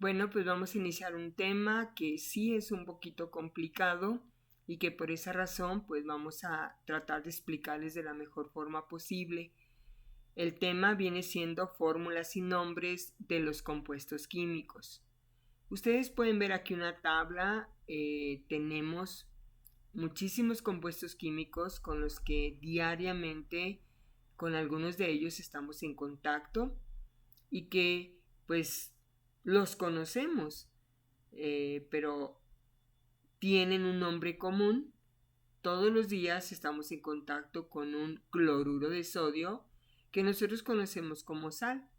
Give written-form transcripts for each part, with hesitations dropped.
Bueno, pues vamos a iniciar un tema que sí es un poquito complicado y que por esa razón pues vamos a tratar de explicarles de la mejor forma posible. El tema viene siendo fórmulas y nombres de los compuestos químicos. Ustedes pueden ver aquí una tabla, tenemos muchísimos compuestos químicos con los que diariamente con algunos de ellos estamos en contacto y que pues los conocemos, pero tienen un nombre común. Todos los días estamos en contacto con un cloruro de sodio que nosotros conocemos como sal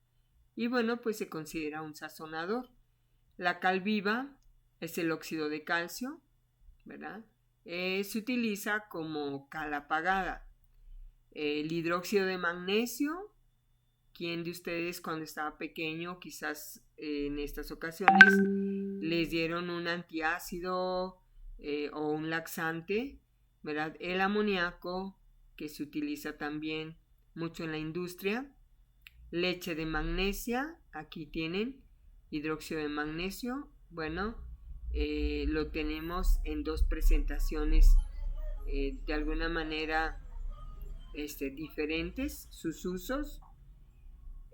y bueno, pues se considera un sazonador. La cal viva es el óxido de calcio, ¿verdad? Se utiliza como cal apagada. El hidróxido de magnesio, ¿quién de ustedes cuando estaba pequeño, quizás en estas ocasiones, les dieron un antiácido o un laxante, ¿verdad? El amoníaco, que se utiliza también mucho en la industria. Leche de magnesia, aquí tienen hidróxido de magnesio. Bueno, lo tenemos en dos presentaciones de alguna manera diferentes, sus usos.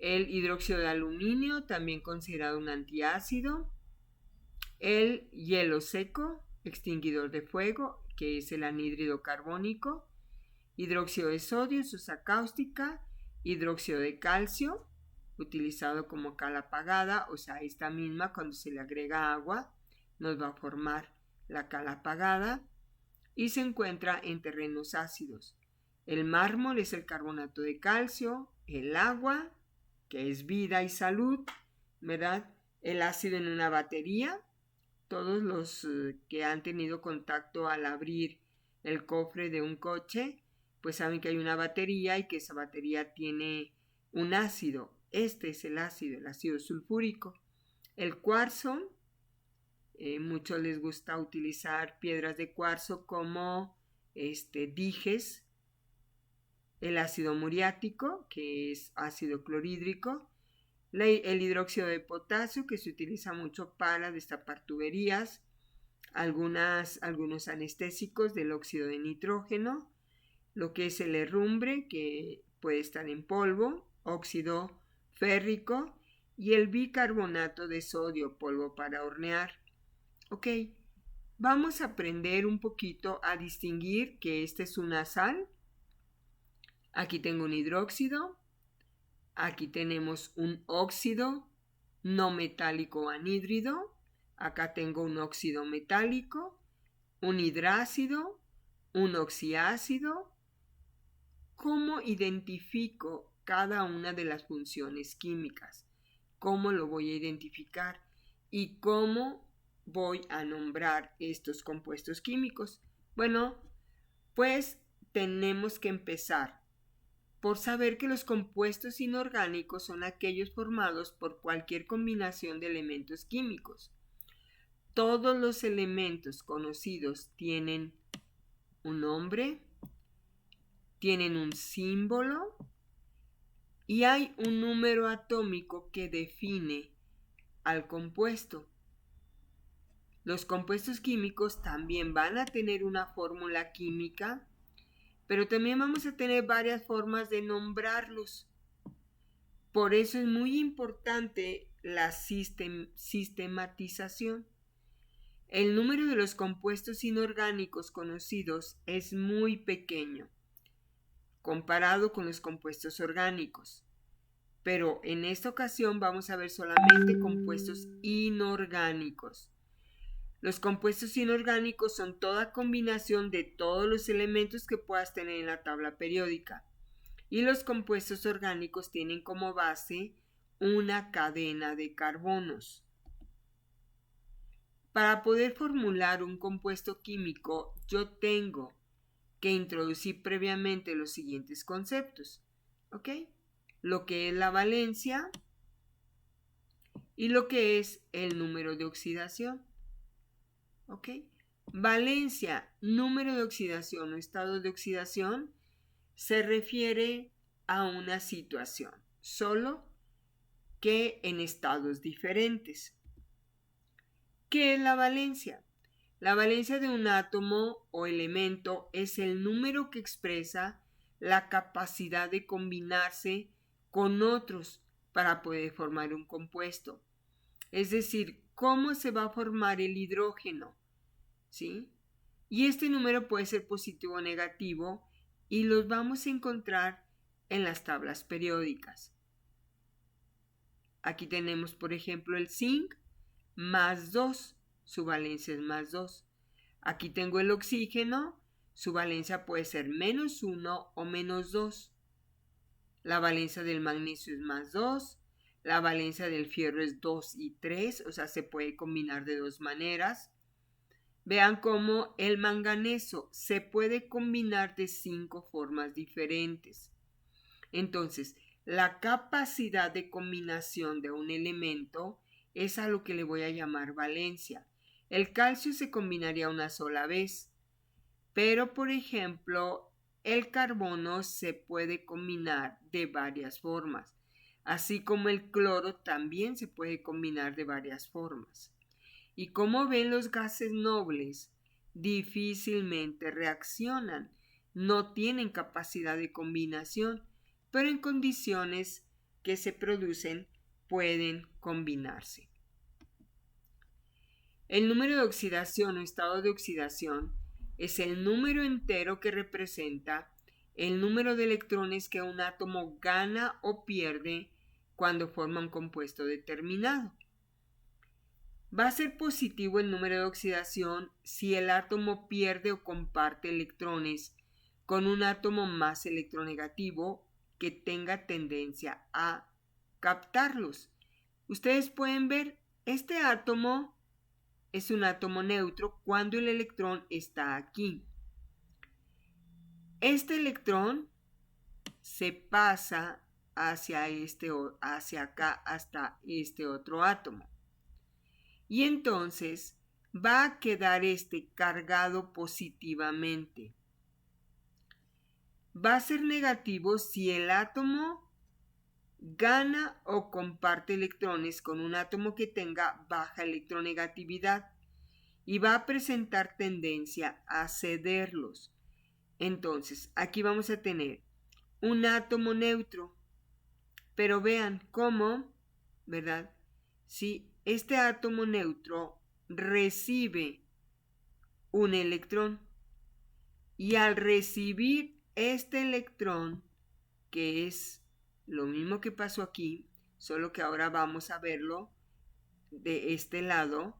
El hidróxido de aluminio, también considerado un antiácido. El hielo seco, extinguidor de fuego, que es el anhídrido carbónico. Hidróxido de sodio, sosa cáustica. Hidróxido de calcio, utilizado como cal apagada, o sea, esta misma cuando se le agrega agua nos va a formar la cal apagada y se encuentra en terrenos ácidos. El mármol es el carbonato de calcio, el agua, que es vida y salud, ¿verdad? El ácido en una batería, todos los que han tenido contacto al abrir el cofre de un coche, pues saben que hay una batería y que esa batería tiene un ácido. Este es el ácido sulfúrico. El cuarzo, muchos les gusta utilizar piedras de cuarzo como dijes. El ácido muriático, que es ácido clorhídrico. El hidróxido de potasio, que se utiliza mucho para destapar tuberías. Algunos anestésicos del óxido de nitrógeno. Lo que es el herrumbre, que puede estar en polvo. Óxido férrico. Y el bicarbonato de sodio, polvo para hornear. Ok, vamos a aprender un poquito a distinguir que esta es una sal. Aquí tengo un hidróxido. Aquí tenemos un óxido no metálico anhídrido. Acá tengo un óxido metálico, un hidrácido, un oxiácido. ¿Cómo identifico cada una de las funciones químicas? ¿Cómo lo voy a identificar? ¿Y cómo voy a nombrar estos compuestos químicos? Bueno, pues tenemos que empezar por saber que los compuestos inorgánicos son aquellos formados por cualquier combinación de elementos químicos. Todos los elementos conocidos tienen un nombre, tienen un símbolo y hay un número atómico que define al compuesto. Los compuestos químicos también van a tener una fórmula química, pero también vamos a tener varias formas de nombrarlos. Por eso es muy importante la sistematización. El número de los compuestos inorgánicos conocidos es muy pequeño comparado con los compuestos orgánicos, pero en esta ocasión vamos a ver solamente compuestos inorgánicos. Los compuestos inorgánicos son toda combinación de todos los elementos que puedas tener en la tabla periódica. Y los compuestos orgánicos tienen como base una cadena de carbonos. Para poder formular un compuesto químico, yo tengo que introducir previamente los siguientes conceptos. ¿Ok? Lo que es la valencia y lo que es el número de oxidación. ¿Ok? Valencia, número de oxidación o estado de oxidación, se refiere a una situación, solo que en estados diferentes. ¿Qué es la valencia? La valencia de un átomo o elemento es el número que expresa la capacidad de combinarse con otros para poder formar un compuesto. Es decir, cómo se va a formar el hidrógeno, ¿sí? Y este número puede ser positivo o negativo y los vamos a encontrar en las tablas periódicas. Aquí tenemos, por ejemplo, el zinc más 2, su valencia es más 2. Aquí tengo el oxígeno, su valencia puede ser menos 1 o menos 2. La valencia del magnesio es más 2. La valencia del fierro es 2 y 3, o sea, se puede combinar de dos maneras. Vean cómo el manganeso se puede combinar de 5 formas diferentes. Entonces, la capacidad de combinación de un elemento es a lo que le voy a llamar valencia. El calcio se combinaría una sola vez, pero por ejemplo, el carbono se puede combinar de varias formas, así como el cloro también se puede combinar de varias formas. Y como ven, los gases nobles difícilmente reaccionan, no tienen capacidad de combinación, pero en condiciones que se producen pueden combinarse. El número de oxidación o estado de oxidación es el número entero que representa el número de electrones que un átomo gana o pierde cuando forma un compuesto determinado. Va a ser positivo el número de oxidación si el átomo pierde o comparte electrones con un átomo más electronegativo que tenga tendencia a captarlos. Ustedes pueden ver, este átomo es un átomo neutro cuando el electrón está aquí. Este electrón se pasa hacia acá hasta este otro átomo. Y entonces va a quedar este cargado positivamente. Va a ser negativo si el átomo gana o comparte electrones con un átomo que tenga baja electronegatividad y va a presentar tendencia a cederlos. Entonces, aquí vamos a tener un átomo neutro, pero vean cómo, ¿verdad? Si este átomo neutro recibe un electrón y al recibir este electrón, que es lo mismo que pasó aquí, solo que ahora vamos a verlo de este lado,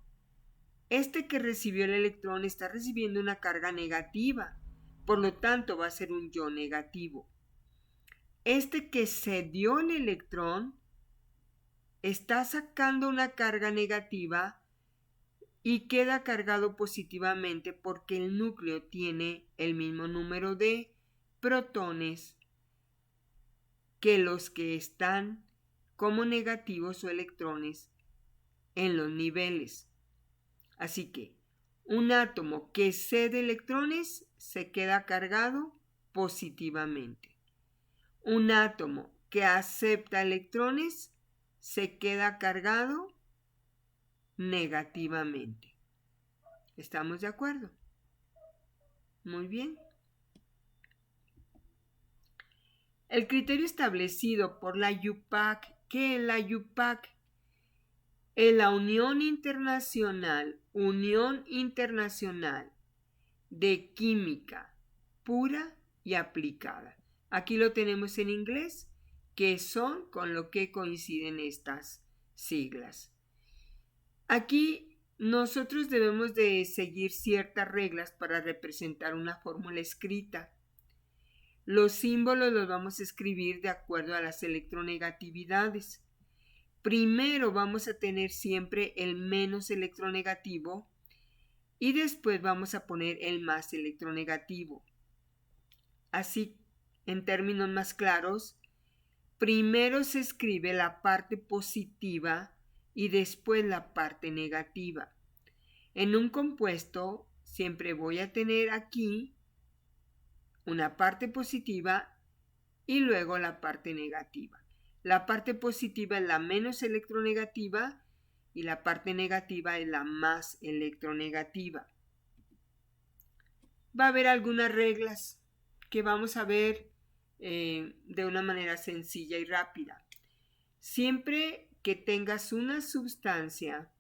este que recibió el electrón está recibiendo una carga negativa, por lo tanto va a ser un ion negativo. Este que cedió el electrón está sacando una carga negativa y queda cargado positivamente porque el núcleo tiene el mismo número de protones que los que están como negativos o electrones en los niveles. Así que un átomo que cede electrones se queda cargado positivamente. Un átomo que acepta electrones se queda cargado negativamente. ¿Estamos de acuerdo? Muy bien. El criterio establecido por la UPAC, ¿qué es la UPAC? Es la Unión Internacional de Química Pura y Aplicada. Aquí lo tenemos en inglés, que son con lo que coinciden estas siglas. Aquí nosotros debemos de seguir ciertas reglas para representar una fórmula escrita. Los símbolos los vamos a escribir de acuerdo a las electronegatividades. Primero vamos a tener siempre el menos electronegativo y después vamos a poner el más electronegativo. Así, en términos más claros, primero se escribe la parte positiva y después la parte negativa. En un compuesto siempre voy a tener aquí una parte positiva y luego la parte negativa. La parte positiva es la menos electronegativa y la parte negativa es la más electronegativa. Va a haber algunas reglas que vamos a ver de una manera sencilla y rápida. Siempre que tengas una sustancia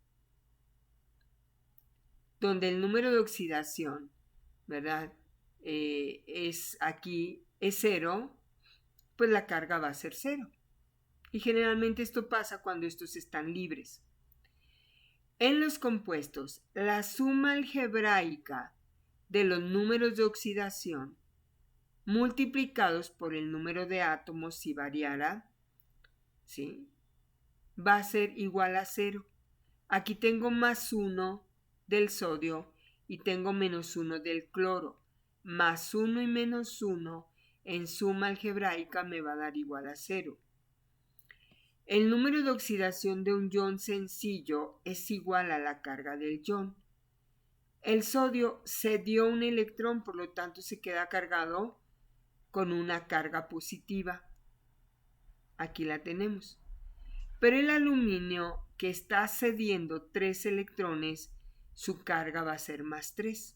donde el número de oxidación, ¿verdad? Es 0, pues la carga va a ser 0. Y generalmente esto pasa cuando estos están libres. En los compuestos, la suma algebraica de los números de oxidación multiplicados por el número de átomos si variara, ¿sí?, va a ser igual a 0. Aquí tengo más 1 del sodio y tengo menos 1 del cloro. Más 1 y menos 1 en suma algebraica me va a dar igual a 0. El número de oxidación de un ion sencillo es igual a la carga del ion. El sodio cedió un electrón, por lo tanto se queda cargado con una carga positiva. Aquí la tenemos. Pero el aluminio, que está cediendo 3 electrones, su carga va a ser más 3.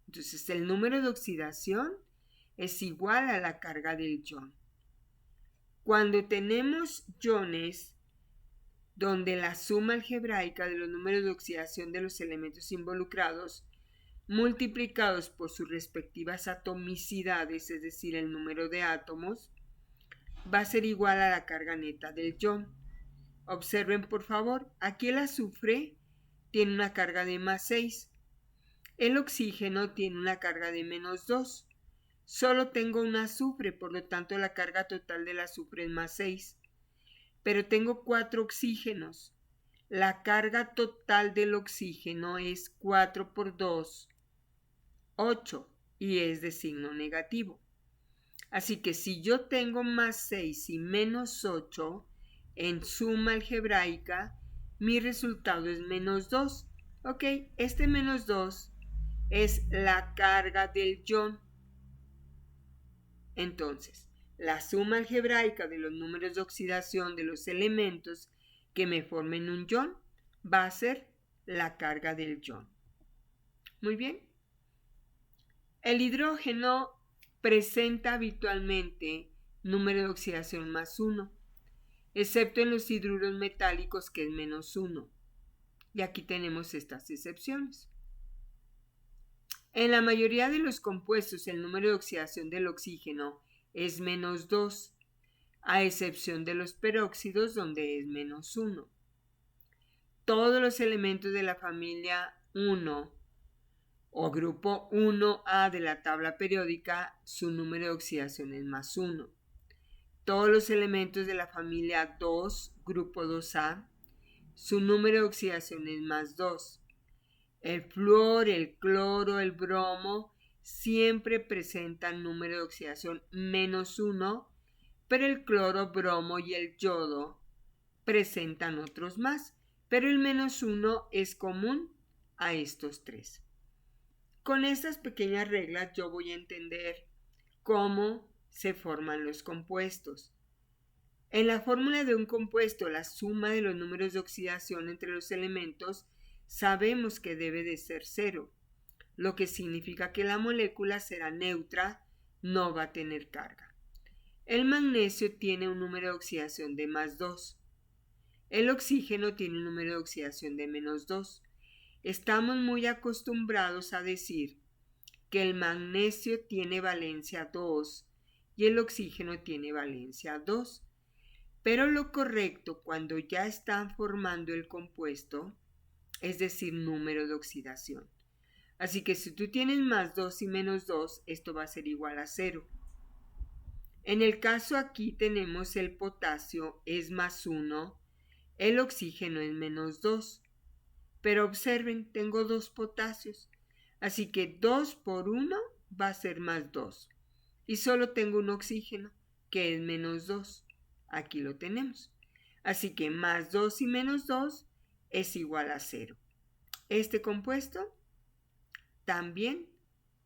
Entonces el número de oxidación es igual a la carga del ion. Cuando tenemos iones donde la suma algebraica de los números de oxidación de los elementos involucrados multiplicados por sus respectivas atomicidades, es decir, el número de átomos, va a ser igual a la carga neta del ion. Observen por favor, aquí el azufre tiene una carga de más 6, el oxígeno tiene una carga de menos 2, solo tengo un azufre, por lo tanto la carga total del azufre es más 6, pero tengo 4 oxígenos, la carga total del oxígeno es 4 por 2, 8, y es de signo negativo. Así que si yo tengo más 6 y menos 8, en suma algebraica, mi resultado es menos 2. Ok, este menos 2 es la carga del ion. Entonces, la suma algebraica de los números de oxidación de los elementos que me formen un ion va a ser la carga del ion. Muy bien. El hidrógeno presenta habitualmente número de oxidación más 1, excepto en los hidruros metálicos, que es menos 1. Y aquí tenemos estas excepciones. En la mayoría de los compuestos el número de oxidación del oxígeno es menos 2, a excepción de los peróxidos donde es menos 1. Todos los elementos de la familia 1 o grupo 1A de la tabla periódica, su número de oxidación es más 1. Todos los elementos de la familia 2, grupo 2A, su número de oxidación es más 2. El flúor, el cloro, el bromo siempre presentan número de oxidación menos 1, pero el cloro, bromo y el yodo presentan otros más, pero el menos 1 es común a estos 3. Con estas pequeñas reglas yo voy a entender cómo se forman los compuestos. En la fórmula de un compuesto, la suma de los números de oxidación entre los elementos, sabemos que debe de ser 0, lo que significa que la molécula será neutra, no va a tener carga. El magnesio tiene un número de oxidación de más 2. El oxígeno tiene un número de oxidación de menos 2. Estamos muy acostumbrados a decir que el magnesio tiene valencia 2 y el oxígeno tiene valencia 2. Pero lo correcto cuando ya están formando el compuesto es decir número de oxidación. Así que si tú tienes más 2 y menos 2, esto va a ser igual a 0. En el caso aquí tenemos el potasio es más 1, el oxígeno es menos 2. Pero observen, tengo 2 potasios. Así que 2 por 1 va a ser más 2. Y solo tengo un oxígeno, que es menos 2. Aquí lo tenemos. Así que más 2 y menos 2 es igual a 0. Este compuesto también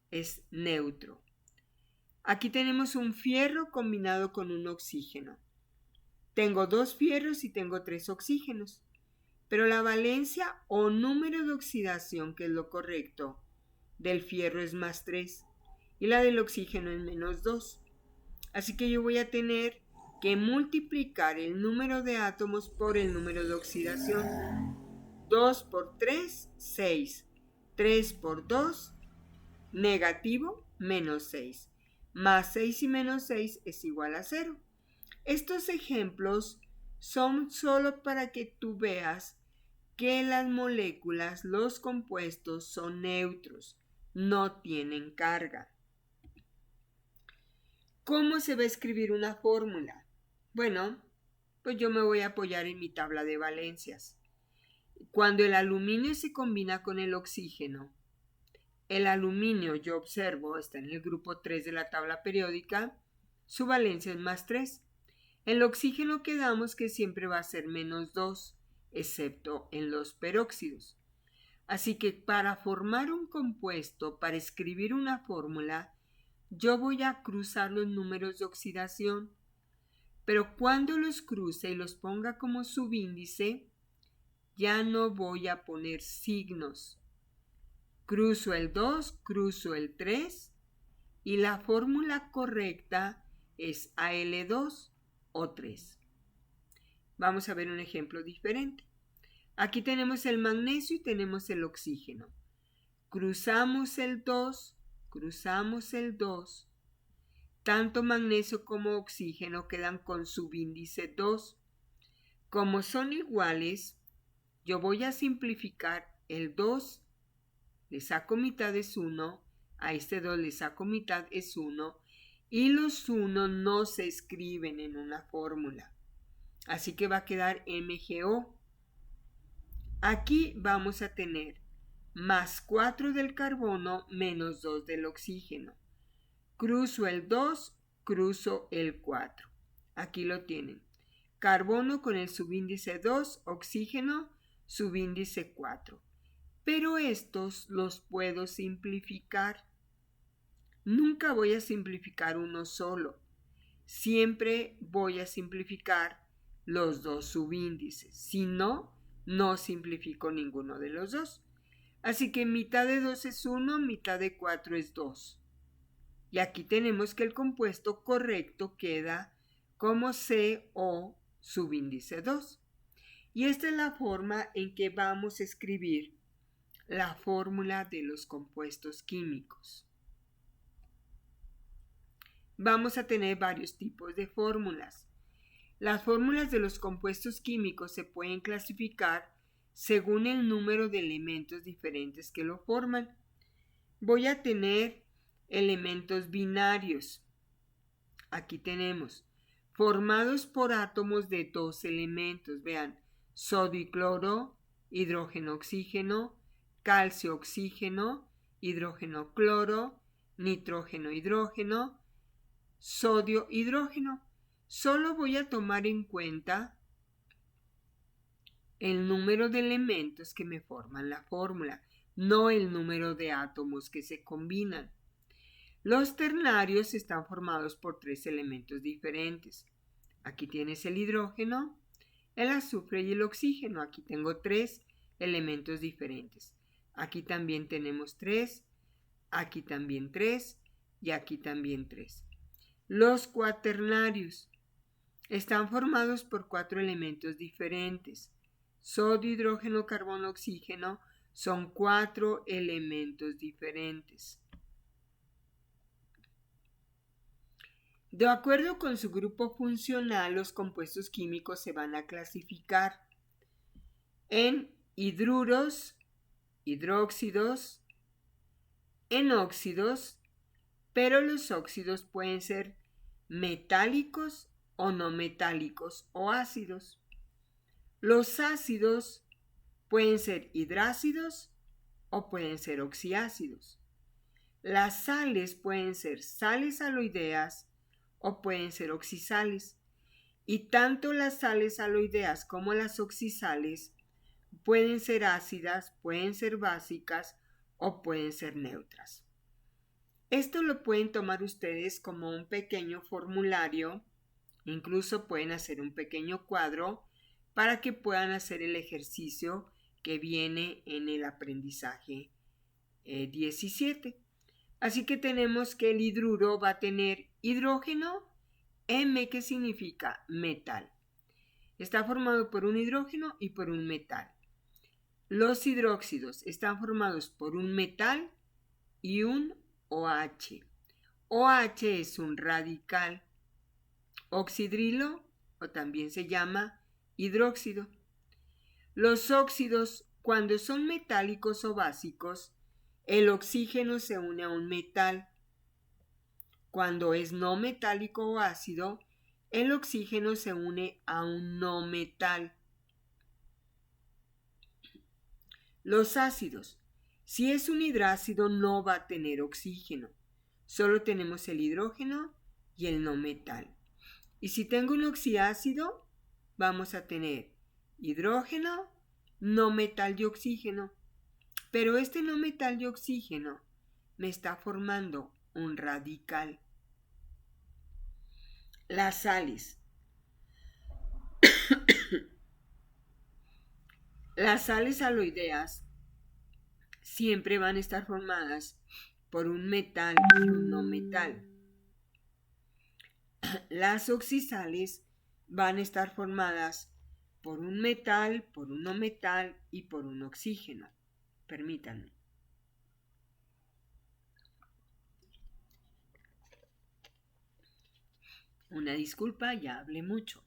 es neutro. Aquí tenemos un fierro combinado con un oxígeno. Tengo 2 fierros y tengo 3 oxígenos. pero la valencia o número de oxidación, que es lo correcto, del fierro es +3 y la del oxígeno es -2. Así que yo voy a tener que multiplicar el número de átomos por el número de oxidación. 2 por 3, 6. 3 por 2, negativo, -6. Más 6 y -6 es igual a 0. Estos ejemplos son solo para que tú veas que las moléculas, los compuestos, son neutros, no tienen carga. ¿Cómo se va a escribir una fórmula? Bueno, pues yo me voy a apoyar en mi tabla de valencias. Cuando el aluminio se combina con el oxígeno, el aluminio, yo observo, está en el grupo 3 de la tabla periódica, su valencia es +3. El oxígeno quedamos que siempre va a ser -2, excepto en los peróxidos. Así que para formar un compuesto, para escribir una fórmula, yo voy a cruzar los números de oxidación, pero cuando los cruce y los ponga como subíndice, ya no voy a poner signos. Cruzo el 2, cruzo el 3 y la fórmula correcta es Al2 o 3. Vamos a ver un ejemplo diferente. Aquí tenemos el magnesio y tenemos el oxígeno. Cruzamos el 2, cruzamos el 2. Tanto magnesio como oxígeno quedan con subíndice 2. Como son iguales, yo voy a simplificar el 2, le saco mitad es 1, a este 2 le saco mitad es 1, y los 1 no se escriben en una fórmula. Así que va a quedar MgO. Aquí vamos a tener +4 del carbono menos 2 del oxígeno. Cruzo el 2, cruzo el 4. Aquí lo tienen. Carbono con el subíndice 2, oxígeno subíndice 4. Pero estos los puedo simplificar. Nunca voy a simplificar uno solo. Siempre voy a simplificar los dos subíndices. Si no, no simplifico ninguno de los dos. Así que mitad de 2 es 1, mitad de 4 es 2. Y aquí tenemos que el compuesto correcto queda como CO subíndice 2. Y esta es la forma en que vamos a escribir la fórmula de los compuestos químicos. Vamos a tener varios tipos de fórmulas. Las fórmulas de los compuestos químicos se pueden clasificar según el número de elementos diferentes que lo forman. Voy a tener elementos binarios. Aquí tenemos formados por átomos de 2 elementos. Vean, sodio y cloro, hidrógeno, oxígeno, calcio, oxígeno, hidrógeno, cloro, nitrógeno, hidrógeno, sodio, hidrógeno. Solo voy a tomar en cuenta el número de elementos que me forman la fórmula, no el número de átomos que se combinan. Los ternarios están formados por 3 elementos diferentes. Aquí tienes el hidrógeno, el azufre y el oxígeno. Aquí tengo 3 elementos diferentes. Aquí también tenemos 3, aquí también 3 y aquí también 3. Los cuaternarios están formados por 4 elementos diferentes. Sodio, hidrógeno, carbono, oxígeno son 4 elementos diferentes. De acuerdo con su grupo funcional, los compuestos químicos se van a clasificar en hidruros, hidróxidos, en óxidos, pero los óxidos pueden ser metálicos o no metálicos o ácidos. Los ácidos pueden ser hidrácidos o pueden ser oxiácidos. Las sales pueden ser sales aloideas o pueden ser oxisales. Y tanto las sales aloideas como las oxisales pueden ser ácidas, pueden ser básicas o pueden ser neutras. Esto lo pueden tomar ustedes como un pequeño formulario, incluso pueden hacer un pequeño cuadro para que puedan hacer el ejercicio que viene en el aprendizaje 17. Así que tenemos que el hidruro va a tener hidrógeno, M, que significa metal. Está formado por un hidrógeno y por un metal. Los hidróxidos están formados por un metal y un OH. OH es un radical oxidrilo o también se llama hidróxido. Los óxidos, cuando son metálicos o básicos, el oxígeno se une a un metal. Cuando es no metálico o ácido, el oxígeno se une a un no metal. Los ácidos. Si es un hidrácido no va a tener oxígeno. Solo tenemos el hidrógeno y el no metal. Y si tengo un oxiácido, vamos a tener hidrógeno, no metal y oxígeno. Pero este no metal y oxígeno me está formando un radical. Las sales. Las sales aloideas siempre van a estar formadas por un metal y un no metal. Las oxisales van a estar formadas por un metal, por un no metal y por un oxígeno. Permítanme. Una disculpa, ya hablé mucho.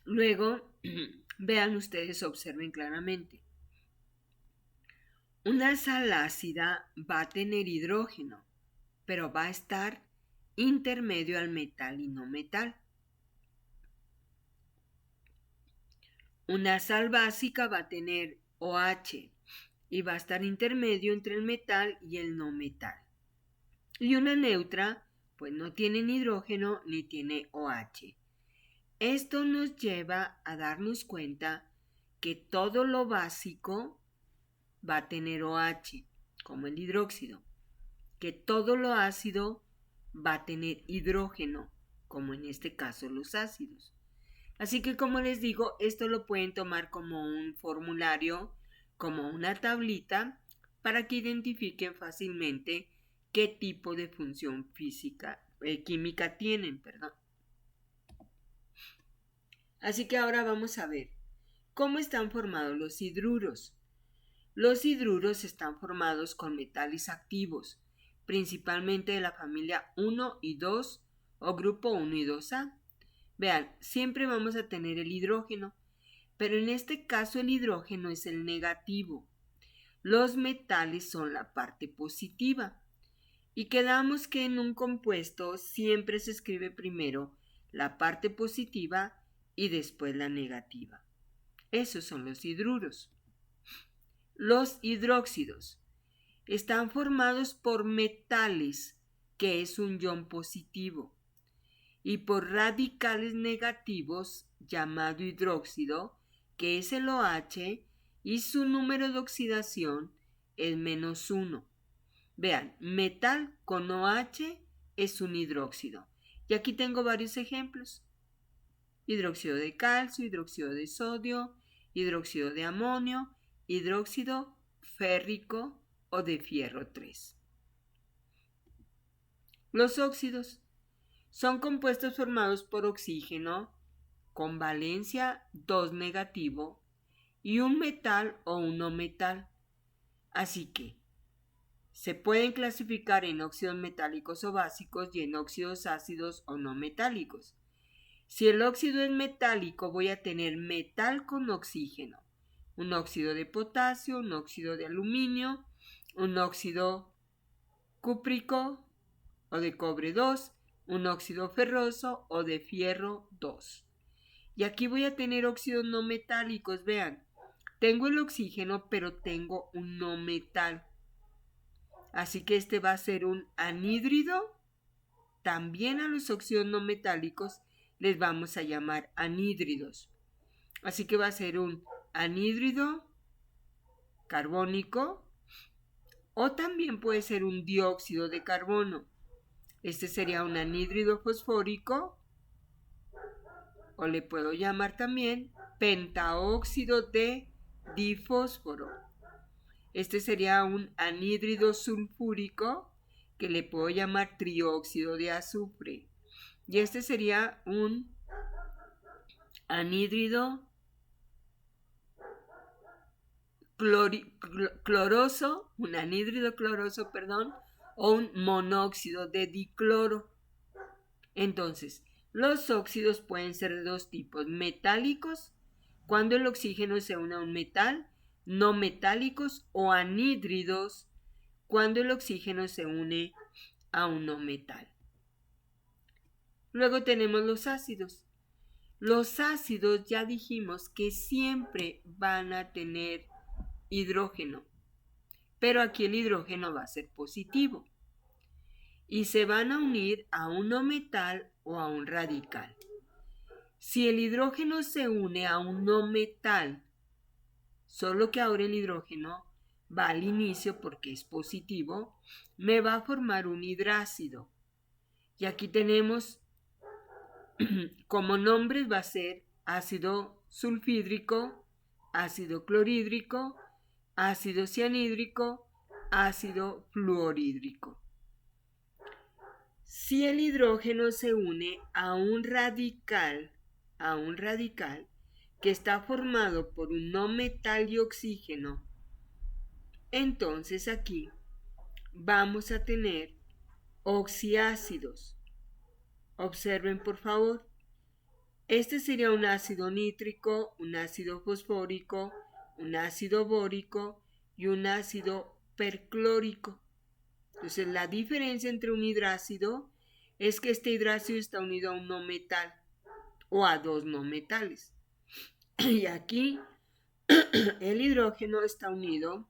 Luego, vean ustedes, observen claramente. Una sal ácida va a tener hidrógeno, pero va a estar intermedio al metal y no metal. Una sal básica va a tener OH y va a estar intermedio entre el metal y el no metal. Y una neutra, pues no tiene ni hidrógeno ni tiene OH. Esto nos lleva a darnos cuenta que todo lo básico va a tener OH, como el hidróxido, que todo lo ácido va a tener hidrógeno, como en este caso los ácidos. Así que, como les digo, esto lo pueden tomar como un formulario, como una tablita, para que identifiquen fácilmente qué tipo de función química tienen, Así que ahora vamos a ver cómo están formados los hidruros. Los hidruros están formados con metales activos, principalmente de la familia 1 y 2 o grupo 1 y 2A. Vean, siempre vamos a tener el hidrógeno, pero en este caso el hidrógeno es el negativo. Los metales son la parte positiva. Y quedamos que en un compuesto siempre se escribe primero la parte positiva y después la negativa. Esos son los hidruros. Los hidróxidos están formados por metales, que es un ion positivo, y por radicales negativos, llamado hidróxido, que es el OH, y su número de oxidación es -1. Vean, metal con OH es un hidróxido. Y aquí tengo varios ejemplos. Hidróxido de calcio, hidróxido de sodio, hidróxido de amonio, hidróxido férrico o de fierro 3. Los óxidos son compuestos formados por oxígeno con valencia 2 negativo y un metal o un no metal. Así que se pueden clasificar en óxidos metálicos o básicos y en óxidos ácidos o no metálicos. Si el óxido es metálico, voy a tener metal con oxígeno, un óxido de potasio, un óxido de aluminio, un óxido cúprico o de cobre 2, un óxido ferroso o de fierro 2. Y aquí voy a tener óxidos no metálicos, vean, tengo el oxígeno pero tengo un no metal. Así que este va a ser un anhídrido. También a los óxidos no metálicos les vamos a llamar anhídridos. Así que va a ser un anhídrido carbónico o también puede ser un dióxido de carbono. Este sería un anhídrido fosfórico o le puedo llamar también pentaóxido de difósforo. Este sería un anhídrido sulfúrico que le puedo llamar trióxido de azufre. Y este sería un anhídrido cloroso, o un monóxido de dicloro. Entonces, los óxidos pueden ser de dos tipos: metálicos, cuando el oxígeno se une a un metal, no metálicos, o anhídridos, cuando el oxígeno se une a un no metal. Luego tenemos los ácidos. Los ácidos ya dijimos que siempre van a tener hidrógeno, pero aquí el hidrógeno va a ser positivo y se van a unir a un no metal o a un radical. Si el hidrógeno se une a un no metal, solo que ahora el hidrógeno va al inicio porque es positivo, me va a formar un hidrácido. Y aquí tenemos como nombres, va a ser ácido sulfídrico, ácido clorhídrico, ácido cianhídrico, ácido fluorhídrico. Si el hidrógeno se une a un radical que está formado por un no metal y oxígeno, entonces aquí vamos a tener oxiácidos. Observen por favor, este sería un ácido nítrico, un ácido fosfórico, un ácido bórico y un ácido perclórico. Entonces la diferencia entre un hidrácido es que este hidrácido está unido a un no metal o a dos no metales. Y aquí el hidrógeno está unido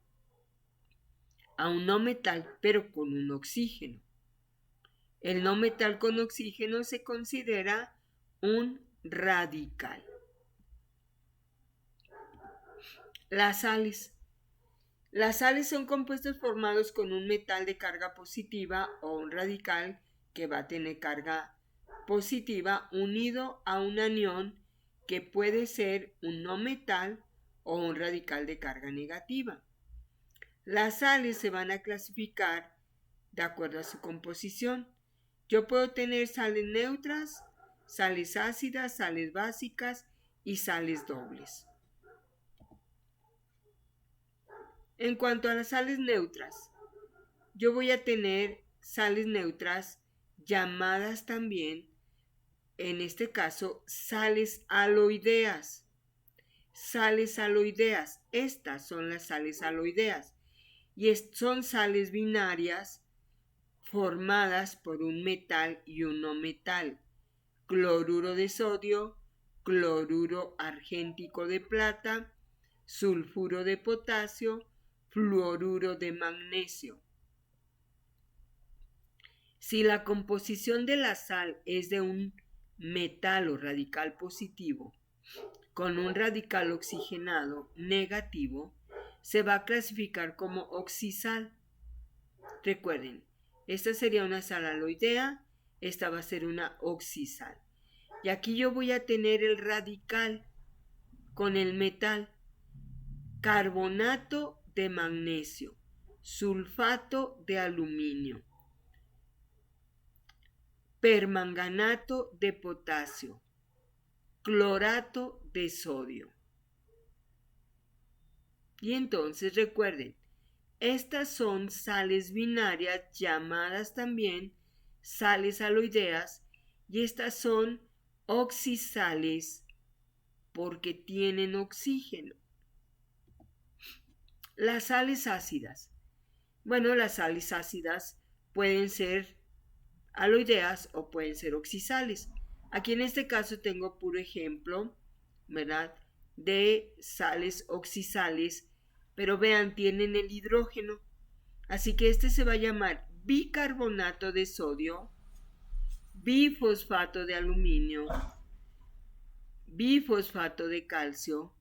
a un no metal pero con un oxígeno. El no metal con oxígeno se considera un radical. Las sales. Las sales son compuestos formados con un metal de carga positiva o un radical que va a tener carga positiva unido a un anión que puede ser un no metal o un radical de carga negativa. Las sales se van a clasificar de acuerdo a su composición. Yo puedo tener sales neutras, sales ácidas, sales básicas y sales dobles. En cuanto a las sales neutras, yo voy a tener sales neutras llamadas también, en este caso, sales aloideas. Sales aloideas, estas son las sales aloideas y son sales binarias formadas por un metal y un no metal: cloruro de sodio, cloruro argéntico de plata, sulfuro de potasio, fluoruro de magnesio. Si la composición de la sal es de un metal o radical positivo con un radical oxigenado negativo, se va a clasificar como oxisal. Recuerden, esta sería una sal aloidea, esta va a ser una oxisal. Y aquí yo voy a tener el radical con el metal: carbonato de magnesio, sulfato de aluminio, permanganato de potasio, clorato de sodio. Y entonces recuerden, estas son sales binarias llamadas también sales aloideas y estas son oxisales porque tienen oxígeno. Las sales ácidas. Bueno, las sales ácidas pueden ser aloideas o pueden ser oxisales. Aquí en este caso tengo puro ejemplo, ¿verdad?, de sales oxisales, pero vean, tienen el hidrógeno. Así que este se va a llamar bicarbonato de sodio, bifosfato de aluminio, bifosfato de calcio,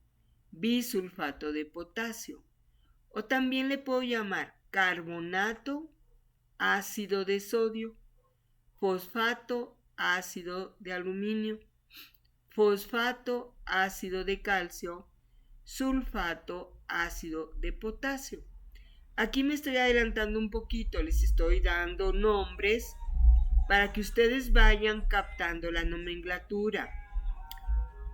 bisulfato de potasio. O también le puedo llamar carbonato ácido de sodio, fosfato ácido de aluminio, fosfato, ácido de calcio, sulfato, ácido de potasio. Aquí me estoy adelantando un poquito, les estoy dando nombres para que ustedes vayan captando la nomenclatura.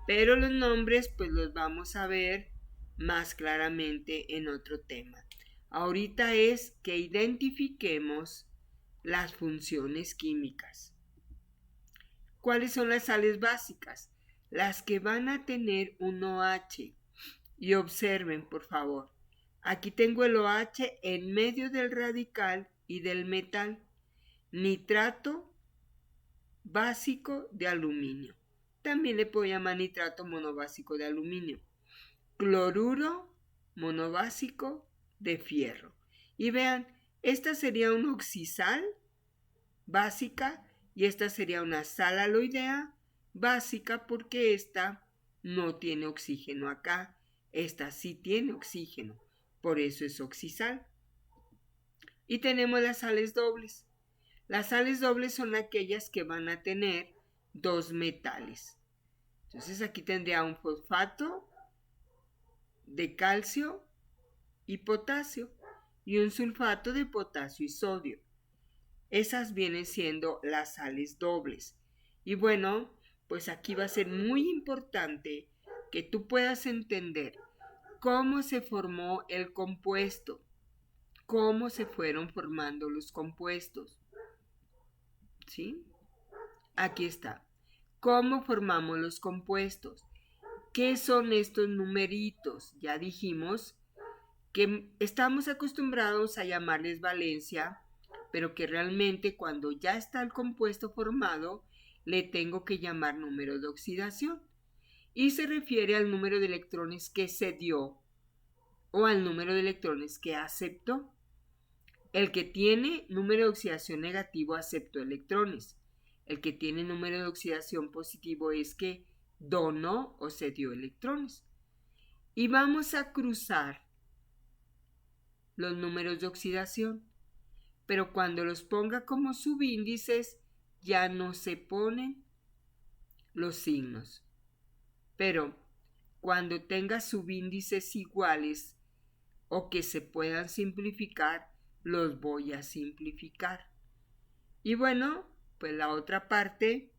Pero los nombres pues los vamos a ver más claramente en otro tema. Ahorita es que identifiquemos las funciones químicas. ¿Cuáles son las sales básicas? Las que van a tener un OH. Y observen, por favor. Aquí tengo el OH en medio del radical y del metal. Nitrato básico de aluminio. También le puedo llamar nitrato monobásico de aluminio. Cloruro monobásico de fierro. Y vean, esta sería una oxisal básica y esta sería una sal aloidea básica porque esta no tiene oxígeno acá. Esta sí tiene oxígeno, por eso es oxisal. Y tenemos las sales dobles. Las sales dobles son aquellas que van a tener dos metales. Entonces aquí tendría un fosfato de calcio y potasio y un sulfato de potasio y sodio. Esas vienen siendo las sales dobles. Y bueno, pues aquí va a ser muy importante que tú puedas entender cómo se formó el compuesto, cómo se fueron formando los compuestos. ¿Sí? Aquí está. ¿Cómo formamos los compuestos? ¿Qué son estos numeritos? Ya dijimos que estamos acostumbrados a llamarles valencia, pero que realmente cuando ya está el compuesto formado, le tengo que llamar número de oxidación. Y se refiere al número de electrones que se dio o al número de electrones que aceptó. El que tiene número de oxidación negativo aceptó electrones. El que tiene número de oxidación positivo es que donó o se dio electrones. Y vamos a cruzar los números de oxidación. Pero cuando los ponga como subíndices, ya no se ponen los signos. Pero cuando tenga subíndices iguales o que se puedan simplificar, los voy a simplificar. Y bueno, pues la otra parte,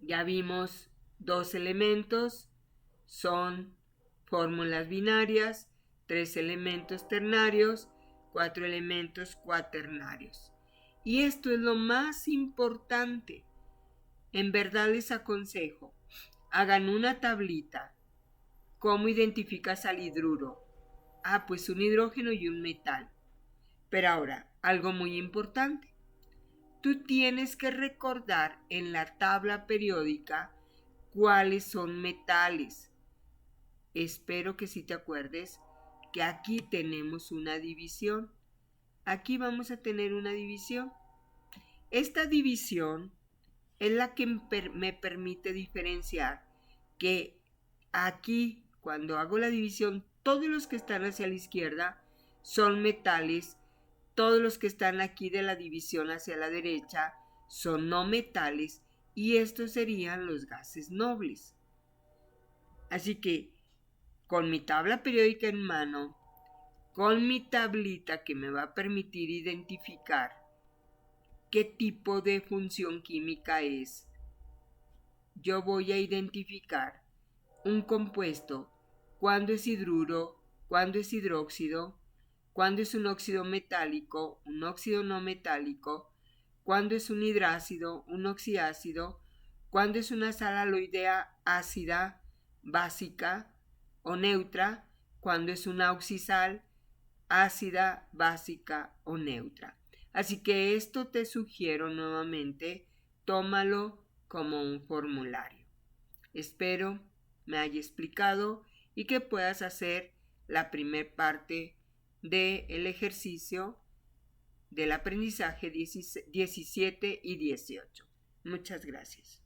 ya vimos dos elementos, son fórmulas binarias, 3 elementos ternarios, 4 elementos cuaternarios. Y esto es lo más importante. En verdad les aconsejo, hagan una tablita. ¿Cómo identificas al hidruro? Pues un hidrógeno y un metal. Pero ahora, algo muy importante. Tú tienes que recordar en la tabla periódica cuáles son metales. Espero que sí te acuerdes que aquí tenemos una división. Aquí vamos a tener una división. Esta división es la que me permite diferenciar que aquí, cuando hago la división, todos los que están hacia la izquierda son metales, todos los que están aquí de la división hacia la derecha son no metales y estos serían los gases nobles. Así que con mi tabla periódica en mano, con mi tablita que me va a permitir identificar qué tipo de función química es, yo voy a identificar un compuesto, cuando es hidruro, cuando es hidróxido, cuando es un óxido metálico, un óxido no metálico, cuando es un hidrácido, un oxiácido, cuando es una sal aloidea ácida, básica o neutra, cuando es una oxisal ácida, básica o neutra. Así que esto te sugiero nuevamente, tómalo como un formulario. Espero me haya explicado y que puedas hacer la primer parte del ejercicio del aprendizaje 17 y 18. Muchas gracias.